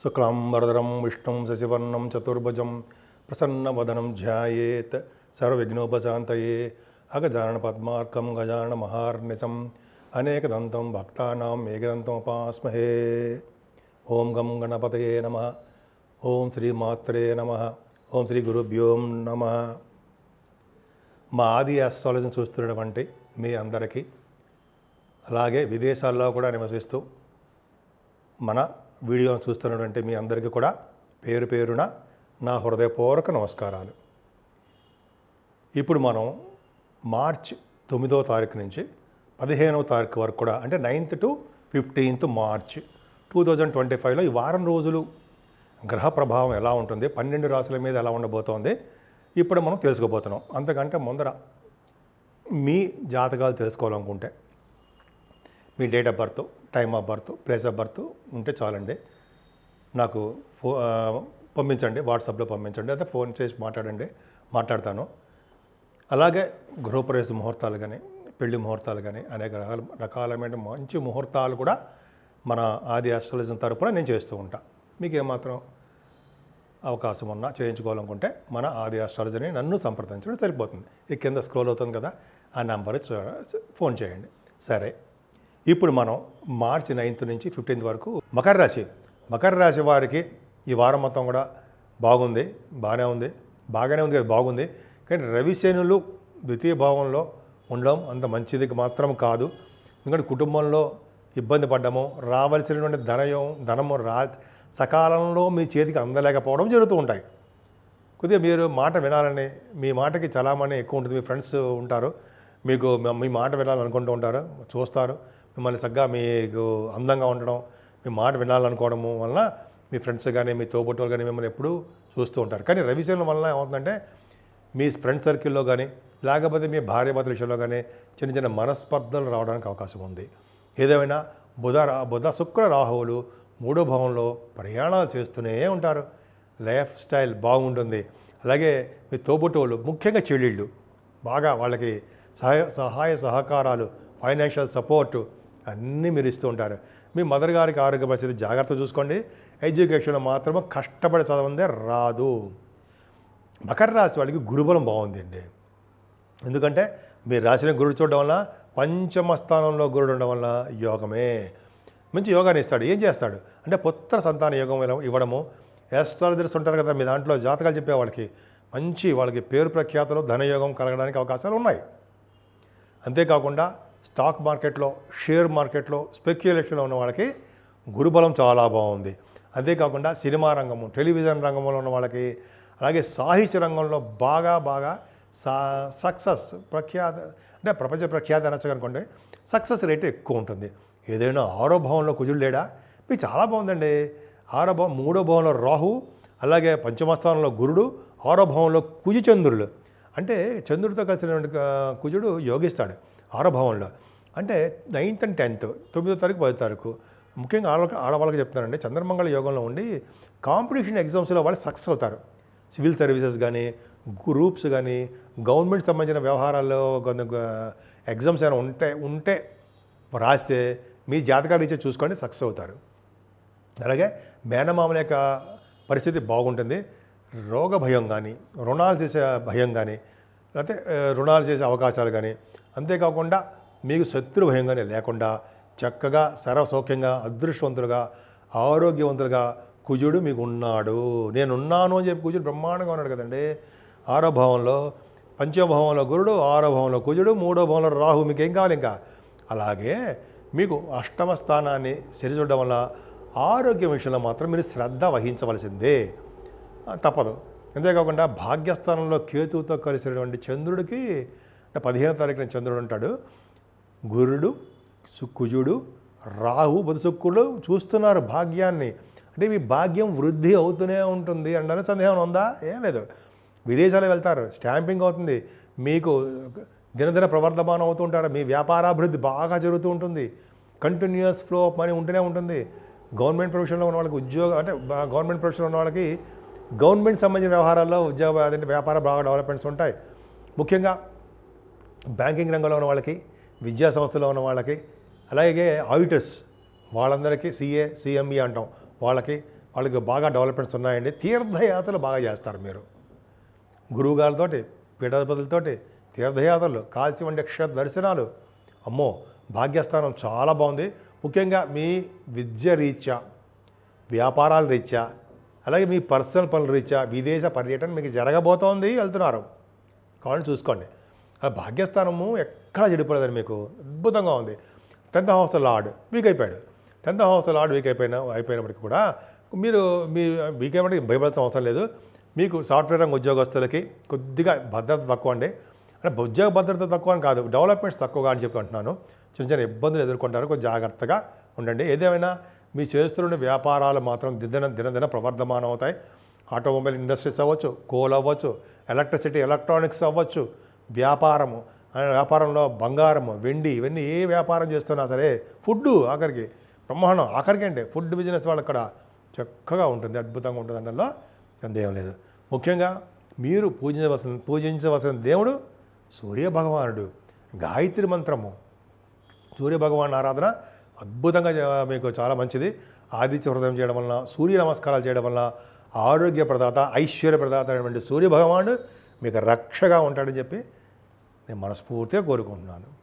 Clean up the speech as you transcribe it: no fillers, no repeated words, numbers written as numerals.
శుక్లాంబరధరం విష్ణుం శశివర్ణం చతుర్భుజం ప్రసన్నవదనం ధ్యాయేత్ సర్వవిఘ్నోపశాంతయే అగజానన పద్మార్కం గజానన మహార్నిశం అనేకదంతం భక్తానాం ఏకదంతం ఉపాస్మహే. ఓం గం గణపతయే నమః. ఓం శ్రీ మాత్రే నమః. ఓం శ్రీ గురుభ్యో నమః. మా ఆది ఆస్ట్రాలజీని చూస్తున్నటువంటి మీ అందరికీ, అలాగే విదేశాల్లో కూడా నివసిస్తూ మన వీడియోను చూస్తున్నటువంటి మీ అందరికీ కూడా పేరు పేరున నా హృదయపూర్వక నమస్కారాలు. ఇప్పుడు మనం మార్చ్ 9వ తారీఖు నుంచి 15వ తారీఖు వరకు కూడా, అంటే 9th to 15th మార్చ్ 2025లో ఈ వారం రోజులు గ్రహ ప్రభావం ఎలా ఉంటుంది, 12 రాశుల మీద ఎలా ఉండబోతోంది ఇప్పుడు మనం తెలుసుకోబోతున్నాం. అంతకంటే ముందర మీ జాతకాలు తెలుసుకోవాలనుకుంటే మీ date of birth, time of birth, place of birth ఉంటే చాలండి. నాకు పంపించండి, వాట్సాప్లో పంపించండి, అయితే ఫోన్ చేసి మాట్లాడతాను. అలాగే గృహప్రవేశ ముహూర్తాలు కానీ, పెళ్లి ముహూర్తాలు కానీ, అనేక రకాలమైన మంచి ముహూర్తాలు కూడా మన ఆది ఆస్ట్రాలజీ తరపున నేను చేస్తూ ఉంటాను. మీకు ఏమాత్రం అవకాశం ఉన్నా చేయించుకోవాలనుకుంటే మన ఆది ఆస్ట్రాలజీని నన్ను సంప్రదించడం సరిపోతుంది. ఈ కింద స్క్రోల్ అవుతుంది కదా, ఆ నెంబర్ ఫోన్ చేయండి. సరే, ఇప్పుడు మనం మార్చి 9th నుంచి 15th వరకు మకర రాశి వారికి ఈ వారం మొత్తం కూడా బాగానే ఉంది కదా, బాగుంది. కానీ రవిశనులు ద్వితీయ భావంలో ఉండడం అంత మంచిది మాత్రం కాదు. ఎందుకంటే కుటుంబంలో ఇబ్బంది పడ్డము, రావాల్సినటువంటి ధనము సకాలంలో మీ చేతికి అందలేకపోవడం జరుగుతూ ఉంటాయి. కొద్దిగా మీరు మాట వినాలని, మీ మాటకి చలామణి ఎక్కువ ఉంటుంది. మీ ఫ్రెండ్స్ ఉంటారు, మీకు మీ మాట వినాలనుకుంటూ ఉంటారు, చూస్తారు మిమ్మల్ని చక్కగా, మీకు అందంగా ఉండడం, మీ మాట వినాలనుకోవడము వలన మీ ఫ్రెండ్స్ కానీ, మీ తోబుట్టువులు కానీ మిమ్మల్ని ఎప్పుడూ చూస్తూ ఉంటారు. కానీ రవిశనుల వలన ఏమవుతుందంటే మీ ఫ్రెండ్ సర్కిల్లో కానీ, లేకపోతే మీ భార్యాభర్తల విషయంలో కానీ చిన్న చిన్న మనస్పర్ధలు రావడానికి అవకాశం ఉంది. ఏదేమైనా బుధ శుక్ర రాహువులు 3వ భావంలో ప్రయాణాలు చేస్తూనే ఉంటారు. లైఫ్ స్టైల్ బాగుంటుంది. అలాగే మీ తోబుట్టువులు, ముఖ్యంగా చెల్లెళ్ళు, బాగా వాళ్ళకి సహాయ సహకారాలు, ఫైనాన్షియల్ సపోర్టు అన్నీ మీరు ఇస్తూ ఉంటారు. మీ మదర్ గారికి ఆరోగ్య పరిస్థితి జాగ్రత్త చూసుకోండి. ఎడ్యుకేషన్లో మాత్రమే కష్టపడి చదవందే రాదు. మకర రాశి వాళ్ళకి గురుబలం బాగుందండి. ఎందుకంటే మీరు రాసిన గురుడు చూడడం వల్ల, పంచమ స్థానంలో గురుడు ఉండడం వల్ల యోగమే, మంచి యోగాన్ని ఇస్తాడు. ఏం చేస్తాడు అంటే పుత్ర సంతాన యోగం ఇవ్వడము. ఆస్ట్రాలజర్స్ ఉంటారు కదా, మీ దాంట్లో జాతకాలు చెప్పే వాళ్ళకి పేరు ప్రఖ్యాతలు, ధనయోగం కలగడానికి అవకాశాలు ఉన్నాయి. అంతేకాకుండా స్టాక్ మార్కెట్లో, షేర్ మార్కెట్లో, స్పెక్యులేషన్లో ఉన్న వాళ్ళకి గురుబలం చాలా బాగుంది. అంతేకాకుండా సినిమా రంగము, టెలివిజన్ రంగంలో ఉన్న వాళ్ళకి, అలాగే సాహిత్య రంగంలో బాగా సక్సెస్ అంటే ప్రపంచ ప్రఖ్యాతి అనొచ్చు అనుకోండి, సక్సెస్ రేటు ఎక్కువ ఉంటుంది. ఏదైనా 6వ భావంలో కుజుడు లేడా, మీకు చాలా బాగుందండి. 6వ భావం, 3వ భావంలో రాహు, అలాగే పంచమస్థానంలో గురుడు, 6వ భావంలో చంద్రులు. అంటే చంద్రుడితో కలిసినటువంటి కుజుడు యోగిస్తాడు 6వ భావంలో. అంటే 9th and 10th, 9వ తారీఖు 10వ తారీఖు ముఖ్యంగా ఆడవాళ్ళకి చెప్తున్నారండి. చంద్రమంగళ యోగంలో ఉండి కాంపిటీషన్ ఎగ్జామ్స్లో వాళ్ళు సక్సెస్ అవుతారు. సివిల్ సర్వీసెస్ కానీ, గ్రూప్స్ కానీ, గవర్నమెంట్ సంబంధించిన వ్యవహారాల్లో ఎగ్జామ్స్ ఏమైనా ఉంటే రాస్తే మీ జాతకాలు ఇచ్చే చూసుకొని సక్సెస్ అవుతారు. అలాగే మేనమామల యొక్క పరిస్థితి బాగుంటుంది. రోగ భయం కానీ, రుణాలు చేసే భయం కానీ, లేకపోతే రుణాలు చేసే అవకాశాలు కానీ, అంతేకాకుండా మీకు శత్రు భయం కానీ లేకుండా చక్కగా సర్వసౌఖ్యంగా, అదృష్టవంతులుగా, ఆరోగ్యవంతులుగా కుజుడు మీకు ఉన్నాడు. నేనున్నాను అని చెప్పి కుజుడు బ్రహ్మాండంగా ఉన్నాడు కదండి. 6వ భావంలో పంచమభావంలో గురుడు, 6వ భావంలో కుజుడు, 3వ భావంలో రాహు. మీకు ఏం కావాలి ఇంకా? అలాగే మీకు 8వ స్థానాన్ని సరి చూడడం వల్ల ఆరోగ్య విషయంలో మాత్రం మీరు శ్రద్ధ వహించవలసిందే, తప్పదు. అంతేకాకుండా భాగ్యస్థానంలో కేతువుతో కలిసినటువంటి చంద్రుడికి, 15వ తారీఖున చంద్రుడు ఉంటాడు. గురుడు, కుజుడు, రాహు, బుధ శుక్రులు చూస్తున్నారు భాగ్యాన్ని. అంటే మీ భాగ్యం వృద్ధి అవుతూనే ఉంటుంది అంటే సందేహం ఉందా? ఏం లేదు. విదేశాలు వెళ్తారు, స్టాంపింగ్ అవుతుంది, మీకు దినదిన ప్రవర్ధమానం అవుతూ ఉంటారు, మీ వ్యాపారాభివృద్ధి బాగా జరుగుతూ ఉంటుంది, కంటిన్యూస్ ఫ్లో ఆఫ్ మనీ ఉంటూనే ఉంటుంది. గవర్నమెంట్ ప్రొఫెషన్లో ఉన్న వాళ్ళకి గవర్నమెంట్ ప్రొఫెషన్లో ఉన్న వాళ్ళకి గవర్నమెంట్ సంబంధించిన వ్యవహారాల్లో వ్యాపార బాగా డెవలప్మెంట్స్ ఉంటాయి. ముఖ్యంగా బ్యాంకింగ్ రంగంలో ఉన్న వాళ్ళకి, విద్యా సంస్థలో ఉన్న వాళ్ళకి, అలాగే ఆడిటర్స్ వాళ్ళందరికీ, సిఏ, సిఎంఈ అంటాం, వాళ్ళకి వాళ్ళకి బాగా డెవలప్మెంట్స్ ఉన్నాయండి. తీర్థయాత్రలు బాగా చేస్తారు మీరు. గురువుగారితోటి, పీఠాధిపతులతోటి తీర్థయాత్రలు, కాశీ వంటి క్షేత్ర దర్శనాలు. అమ్మో, భాగ్యస్థానం చాలా బాగుంది. ముఖ్యంగా మీ విద్య రీత్యా, వ్యాపారాల రీత్యా, అలాగే మీ పర్సనల్ పనుల రీత్యా విదేశ పర్యటన మీకు జరగబోతోంది, వెళ్తున్నారు. కావాలని చూసుకోండి. ఆ భాగ్యస్థానము ఎక్కడా చెడిపోలేదని మీకు అద్భుతంగా ఉంది. 10th హౌస్ లార్డ్ వీక్ అయిపోయాడు. 10th హౌస్ లార్డ్ వీక్ అయిపోయినప్పటికీ కూడా మీరు వీక్ అయినప్పటికీ భయపడాల్సిన అవసరం లేదు. మీకు సాఫ్ట్వేర్ రంగ ఉద్యోగస్తులకి కొద్దిగా భద్రత తక్కువ అండి. అంటే ఉద్యోగ భద్రత తక్కువ అని కాదు, డెవలప్మెంట్స్ తక్కువగా అని చెప్పి అంటున్నాను. చిన్న చిన్న ఇబ్బందులు ఎదుర్కొంటారు, కొంచెం జాగ్రత్తగా ఉండండి. ఏదేమైనా మీ చేస్తున్న వ్యాపారాలు మాత్రం దినదిన ప్రవర్ధమానం అవుతాయి. ఆటోమొబైల్ ఇండస్ట్రీస్ అవ్వచ్చు, కోల్ అవ్వచ్చు, ఎలక్ట్రిసిటీ, ఎలక్ట్రానిక్స్ అవ్వచ్చు, వ్యాపారంలో బంగారం, వెండి, ఇవన్నీ ఏ వ్యాపారం చేస్తున్నా సరే, ఫుడ్డు ఆఖరికి బ్రహ్మాండం, ఆఖరికి అంటే ఫుడ్ బిజినెస్ వాళ్ళకి కూడా చక్కగా ఉంటుంది, అద్భుతంగా ఉంటుంది. అందులో సందేహం లేదు. ముఖ్యంగా మీరు పూజించవలసిన దేవుడు సూర్యభగవానుడు. గాయత్రి మంత్రము, సూర్యభగవాన్ ఆరాధన అద్భుతంగా మీకు చాలా మంచిది. ఆదిత్య హృదయం చేయడం వలన, సూర్య నమస్కారాలు చేయడం వలన ఆరోగ్య ప్రదాత, ఐశ్వర్య ప్రదాత అయినటువంటి సూర్యభగవానుడు మీకు రక్షగా ఉంటాడని చెప్పి నేను మనస్ఫూర్తిగా కోరుకుంటున్నాను.